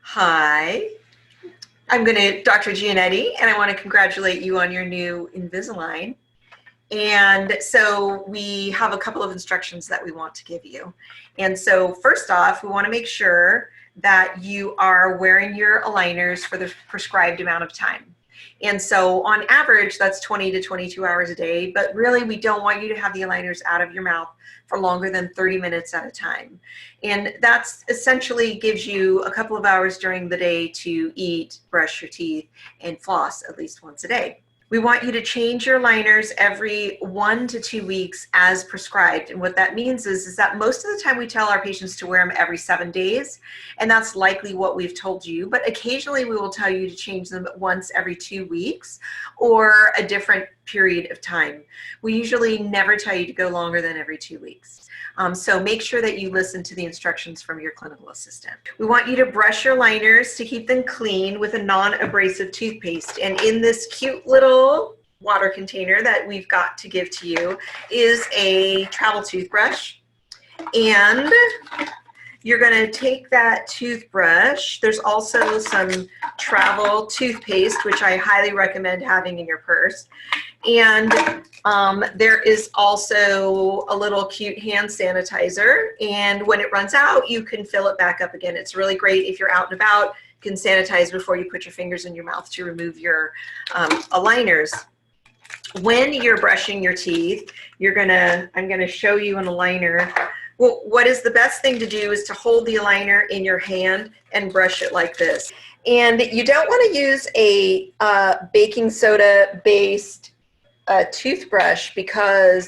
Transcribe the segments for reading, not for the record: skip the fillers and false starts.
Hi, Dr. Gianetti, and I want to congratulate you on your new Invisalign. And so we have a couple of instructions that we want to give you. And so first off, we want to make sure that you are wearing your aligners for the prescribed amount of time. And so on average, that's 20 to 22 hours a day, but really we don't want you to have the aligners out of your mouth for longer than 30 minutes at a time. And that's essentially gives you a couple of hours during the day to eat, brush your teeth, and floss at least once a day. We want you to change your liners every 1 to 2 weeks as prescribed. And what that means is that most of the time we tell our patients to wear them every 7 days, and that's likely what we've told you. But occasionally we will tell you to change them once every 2 weeks or a different period of time. We usually never tell you to go longer than every 2 weeks. So make sure that you listen to the instructions from your clinical assistant. We want you to brush your liners to keep them clean with a non-abrasive toothpaste. And in this cute little water container that we've got to give to you is a travel toothbrush. And you're going to take that toothbrush. There's also some travel toothpaste, which I highly recommend having in your purse. And there is also a little cute hand sanitizer. And when it runs out, you can fill it back up again. It's really great if you're out and about. You can sanitize before you put your fingers in your mouth to remove your aligners. When you're brushing your teeth, I'm gonna show you an aligner. Well, what is the best thing to do is to hold the aligner in your hand and brush it like this. And you don't want to use a baking soda based toothbrush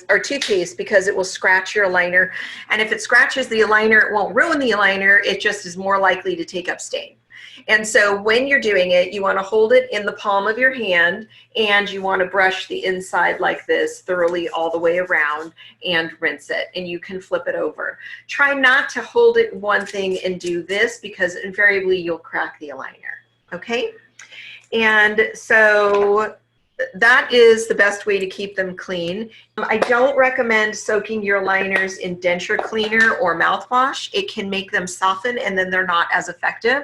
or toothpaste because it will scratch your aligner. And if it scratches the aligner, it won't ruin the aligner. It just is more likely to take up stain. And so when you're doing it, you want to hold it in the palm of your hand and you want to brush the inside like this thoroughly all the way around and rinse it. And you can flip it over. Try not to hold it one thing and do this because invariably you'll crack the aligner. Okay? And so that is the best way to keep them clean. I don't recommend soaking your liners in denture cleaner or mouthwash. It can make them soften and then they're not as effective.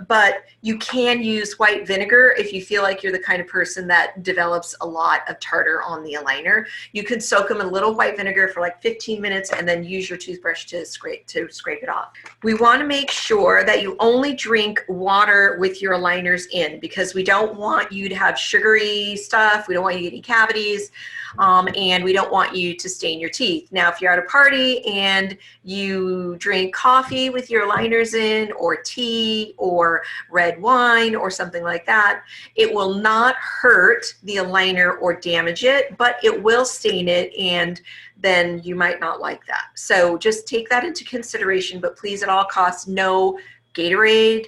But you can use white vinegar if you feel like you're the kind of person that develops a lot of tartar on the aligner. You can soak them in a little white vinegar for like 15 minutes and then use your toothbrush to scrape it off. We want to make sure that you only drink water with your aligners in because we don't want you to have sugary stuff. We don't want you getting cavities. And we don't want you to stain your teeth. Now, if you're at a party and you drink coffee with your aligners in, or tea, or red wine, or something like that, it will not hurt the aligner or damage it, but it will stain it, and then you might not like that. So just take that into consideration, but please, at all costs, no Gatorade,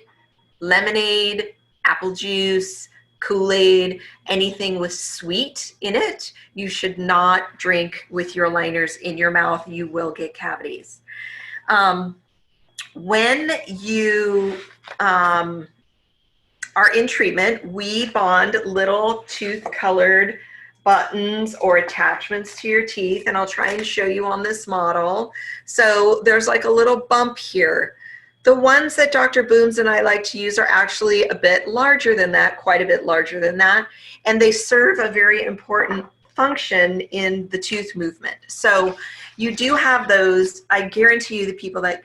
lemonade, apple juice, Kool-Aid, anything with sweet in it, you should not drink with your aligners in your mouth. You will get cavities. When you are in treatment, we bond little tooth-colored buttons or attachments to your teeth, and I'll try and show you on this model. So there's like a little bump here. The ones that Dr. Booms and I like to use are actually a bit larger than that, quite a bit larger than that, and they serve a very important function in the tooth movement. So you do have those. I guarantee you that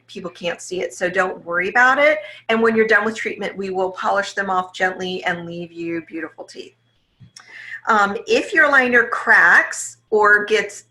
people can't see it, so don't worry about it. And when you're done with treatment, we will polish them off gently and leave you beautiful teeth. If your aligner cracks or gets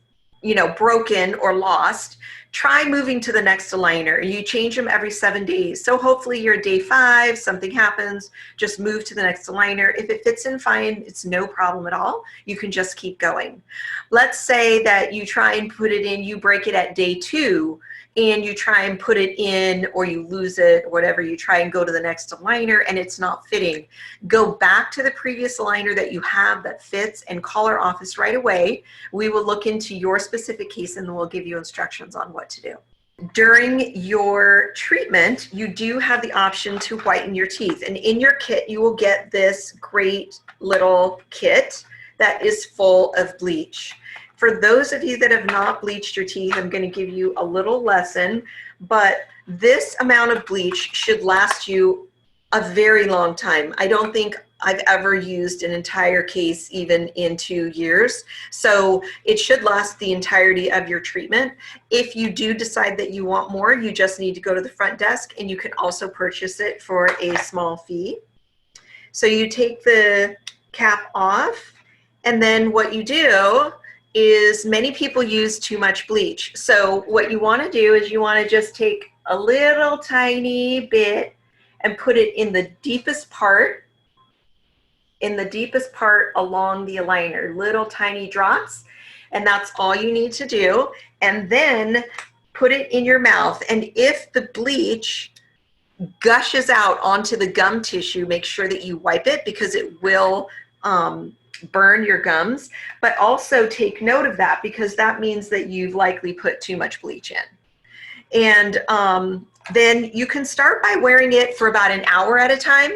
broken or lost, try moving to the next aligner. You change them every 7 days. So hopefully you're day 5, something happens, just move to the next aligner. If it fits in fine, it's no problem at all. You can just keep going. Let's say that you try and put it in, you break it at day 2, and you try and put it in, or you lose it, or whatever, you try and go to the next aligner and it's not fitting. Go back to the previous aligner that you have that fits and call our office right away. We will look into your specific case and we'll give you instructions on what to do. During your treatment, you do have the option to whiten your teeth. And in your kit, you will get this great little kit that is full of bleach. For those of you that have not bleached your teeth, I'm going to give you a little lesson, but this amount of bleach should last you a very long time. I don't think I've ever used an entire case even in 2 years. So it should last the entirety of your treatment. If you do decide that you want more, you just need to go to the front desk and you can also purchase it for a small fee. So you take the cap off, and then what you do is many people use too much bleach. So what you want to do is you want to just take a little tiny bit and put it in the deepest part along the aligner, little tiny drops, and that's all you need to do. And then put it in your mouth, and if the bleach gushes out onto the gum tissue, make sure that you wipe it because it will burn your gums, but also take note of that because that means that you've likely put too much bleach in. And then you can start by wearing it for about an hour at a time.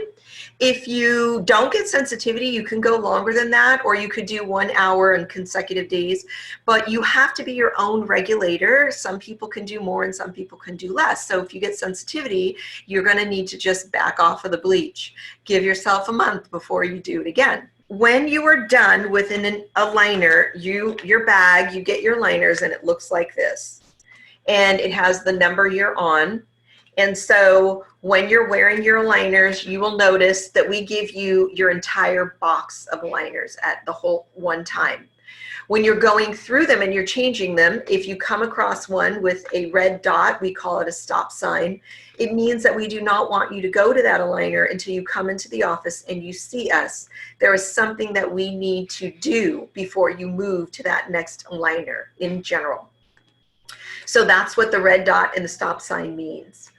If you don't get sensitivity, you can go longer than that, or you could do 1 hour in consecutive days, but you have to be your own regulator. Some people can do more and some people can do less. So if you get sensitivity, you're going to need to just back off of the bleach. Give yourself a month before you do it again. When you are done with an aligner, your bag, you get your liners and it looks like this. And it has the number you're on. And so when you're wearing your aligners, you will notice that we give you your entire box of aligners at the whole one time. When you're going through them and you're changing them, if you come across one with a red dot, we call it a stop sign, it means that we do not want you to go to that aligner until you come into the office and you see us. There is something that we need to do before you move to that next aligner in general. So that's what the red dot and the stop sign means.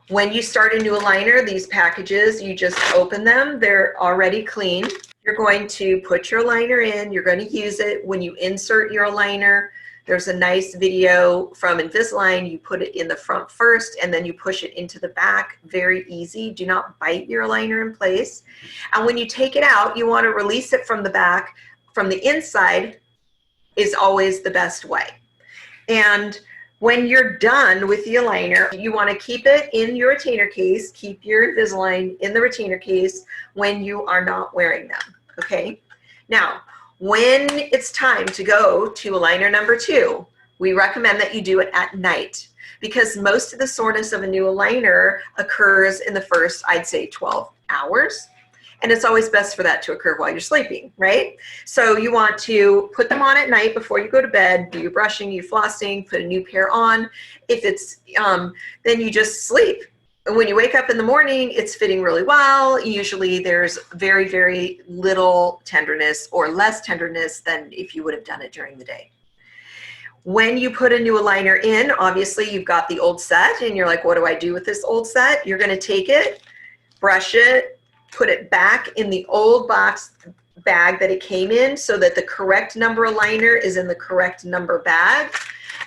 When you start a new aligner, these packages, you just open them. They're already clean. You're going to put your aligner in. You're going to use it. When you insert your aligner, there's a nice video from Invisalign. You put it in the front first, and then you push it into the back. Very easy. Do not bite your aligner in place. And when you take it out, you want to release it from the back. From the inside is always the best way. And when you're done with the aligner, you want to keep it in your retainer case. Keep your Invisalign in the retainer case when you are not wearing them, okay? Now, when it's time to go to aligner number 2, we recommend that you do it at night because most of the soreness of a new aligner occurs in the first, I'd say, 12 hours. And it's always best for that to occur while you're sleeping, right? So you want to put them on at night before you go to bed, do your brushing, your flossing, put a new pair on. If it's, then you just sleep. And when you wake up in the morning, it's fitting really well. Usually there's very, very little tenderness or less tenderness than if you would have done it during the day. When you put a new aligner in, obviously you've got the old set and you're like, what do I do with this old set? You're gonna take it, brush it, put it back in the old box bag that it came in so that the correct number aligner is in the correct number bag.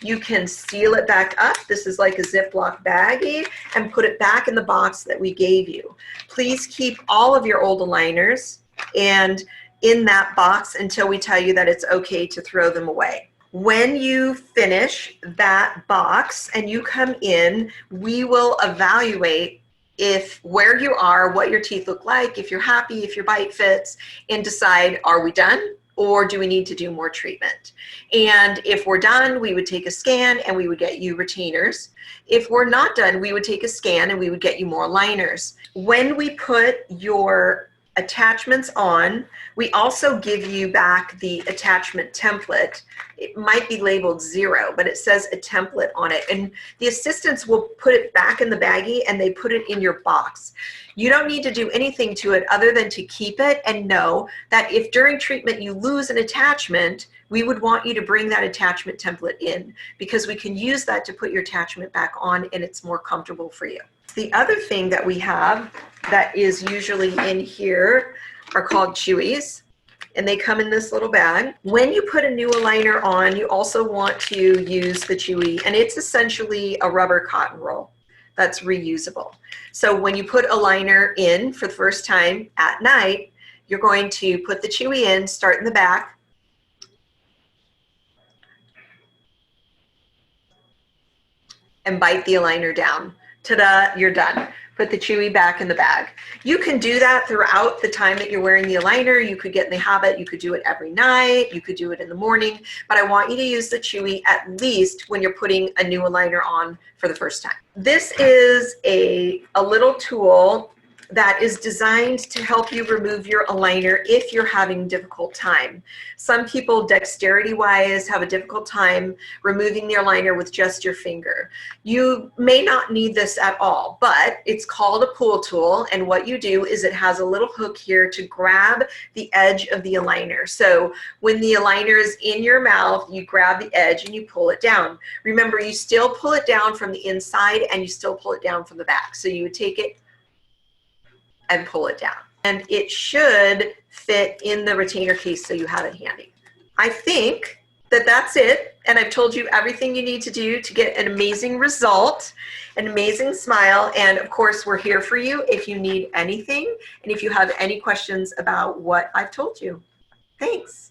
You can seal it back up. This is like a Ziploc baggie, and put it back in the box that we gave you. Please keep all of your old aligners and in that box until we tell you that it's okay to throw them away. When you finish that box and you come in, we will evaluate if where you are, what your teeth look like, if you're happy, if your bite fits, and decide, are we done or do we need to do more treatment? And if we're done, we would take a scan and we would get you retainers. If we're not done, we would take a scan and we would get you more aligners. When we put your attachments on, we also give you back the attachment template. It might be labeled 0, but it says a template on it. And the assistants will put it back in the baggie and they put it in your box. You don't need to do anything to it other than to keep it and know that if during treatment you lose an attachment, we would want you to bring that attachment template in because we can use that to put your attachment back on and it's more comfortable for you. The other thing that we have that is usually in here are called chewies, and they come in this little bag. When you put a new aligner on, you also want to use the chewy, and it's essentially a rubber cotton roll that's reusable. So when you put a liner in for the first time at night, you're going to put the chewy in, start in the back, and bite the aligner down. Ta-da, you're done. Put the Chewy back in the bag. You can do that throughout the time that you're wearing the aligner. You could get in the habit. You could do it every night. You could do it in the morning. But I want you to use the Chewy at least when you're putting a new aligner on for the first time. This is a little tool that is designed to help you remove your aligner if you're having a difficult time. Some people, dexterity-wise, have a difficult time removing their aligner with just your finger. You may not need this at all, but it's called a pull tool, and what you do is it has a little hook here to grab the edge of the aligner. So when the aligner is in your mouth, you grab the edge and you pull it down. Remember, you still pull it down from the inside and you still pull it down from the back. So you would take it and pull it down. And it should fit in the retainer case so you have it handy. I think that that's it. And I've told you everything you need to do to get an amazing result, an amazing smile. And of course, we're here for you if you need anything and if you have any questions about what I've told you. Thanks.